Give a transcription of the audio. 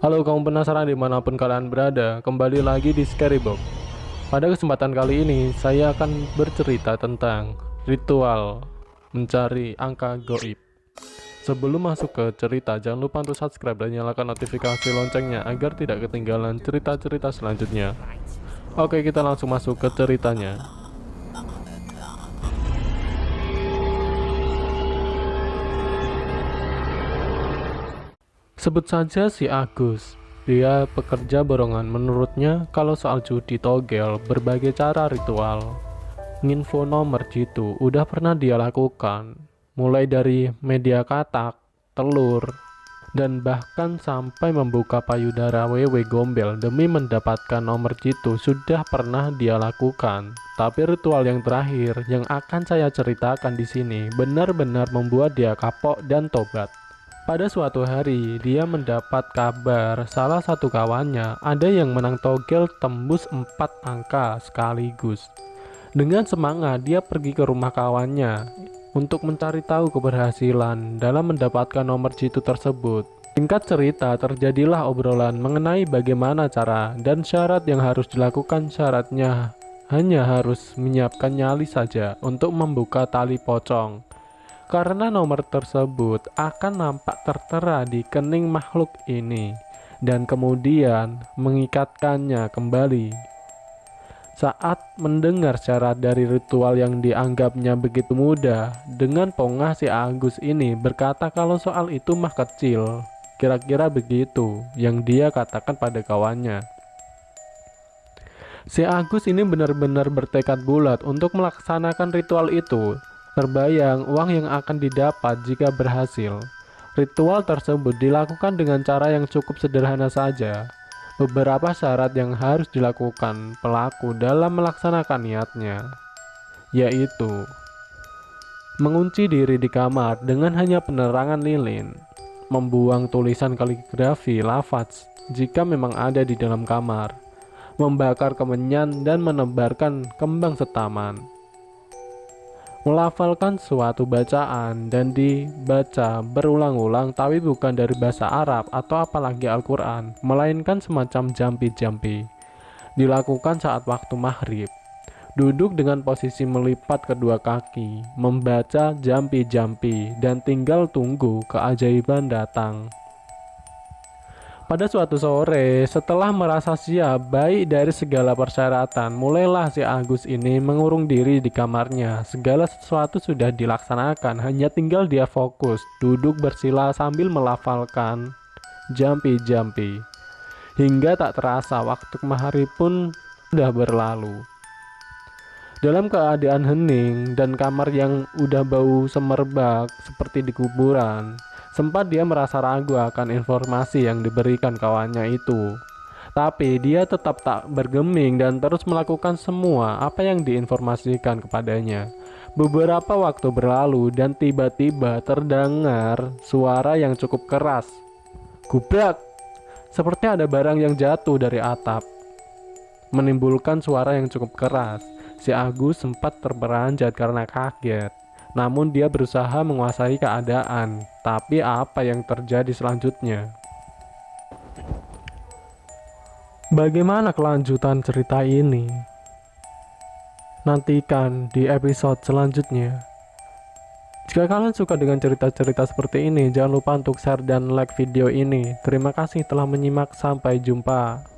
Halo kaum penasaran dimanapun kalian berada, kembali lagi di Scarybox. Pada kesempatan kali ini, saya akan bercerita tentang ritual mencari angka goib. Sebelum masuk ke cerita, jangan lupa untuk subscribe dan nyalakan notifikasi loncengnya agar tidak ketinggalan cerita-cerita selanjutnya. Oke, kita langsung masuk ke ceritanya. Sebut saja si Agus. Dia pekerja borongan. Menurutnya, kalau soal judi togel, berbagai cara ritual, nginfo nomor jitu udah pernah dia lakukan. Mulai dari media katak, telur, dan bahkan sampai membuka payudara wewe gombel demi mendapatkan nomor jitu sudah pernah dia lakukan. Tapi ritual yang terakhir yang akan saya ceritakan di sini benar-benar membuat dia kapok dan tobat. Pada suatu hari, dia mendapat kabar salah satu kawannya ada yang menang togel tembus 4 angka sekaligus. Dengan semangat, dia pergi ke rumah kawannya untuk mencari tahu keberhasilan dalam mendapatkan nomor jitu tersebut. Singkat cerita, terjadilah obrolan mengenai bagaimana cara dan syarat yang harus dilakukan. Syaratnya hanya harus menyiapkan nyali saja untuk membuka tali pocong. Karena nomor tersebut akan nampak tertera di kening makhluk ini dan kemudian mengikatkannya kembali. Saat mendengar syarat dari ritual yang dianggapnya begitu mudah, dengan pongah si Agus ini berkata kalau soal itu mah kecil. Kira-kira begitu yang dia katakan pada kawannya. Si Agus ini benar-benar bertekad bulat untuk melaksanakan ritual itu. Terbayang uang yang akan didapat jika berhasil. Ritual tersebut dilakukan dengan cara yang cukup sederhana saja. Beberapa syarat yang harus dilakukan pelaku dalam melaksanakan niatnya, yaitu mengunci diri di kamar dengan hanya penerangan lilin, membuang tulisan kaligrafi lafaz jika memang ada di dalam kamar, membakar kemenyan dan menebarkan kembang setaman, melafalkan suatu bacaan dan dibaca berulang-ulang tapi bukan dari bahasa Arab atau apalagi Al-Quran, melainkan semacam jampi-jampi. Dilakukan saat waktu maghrib. Duduk dengan posisi melipat kedua kaki, membaca jampi-jampi dan tinggal tunggu keajaiban datang. Pada suatu sore, setelah merasa siap baik dari segala persyaratan, mulailah si Agus ini mengurung diri di kamarnya. Segala sesuatu sudah dilaksanakan, hanya tinggal dia fokus, duduk bersila sambil melafalkan jampi-jampi. Hingga tak terasa waktu maghrib pun sudah berlalu. Dalam keadaan hening dan kamar yang udah bau semerbak seperti di kuburan, sempat dia merasa ragu akan informasi yang diberikan kawannya itu. Tapi dia tetap tak bergeming dan terus melakukan semua apa yang diinformasikan kepadanya. Beberapa waktu berlalu dan tiba-tiba terdengar suara yang cukup keras. Gubrak! Seperti ada barang yang jatuh dari atap, menimbulkan suara yang cukup keras. Si Agus sempat terperanjat karena kaget. Namun dia berusaha menguasai keadaan. Tapi apa yang terjadi selanjutnya? Bagaimana kelanjutan cerita ini? Nantikan di episode selanjutnya. Jika kalian suka dengan cerita-cerita seperti ini, jangan lupa untuk share dan like video ini. Terima kasih telah menyimak, sampai jumpa.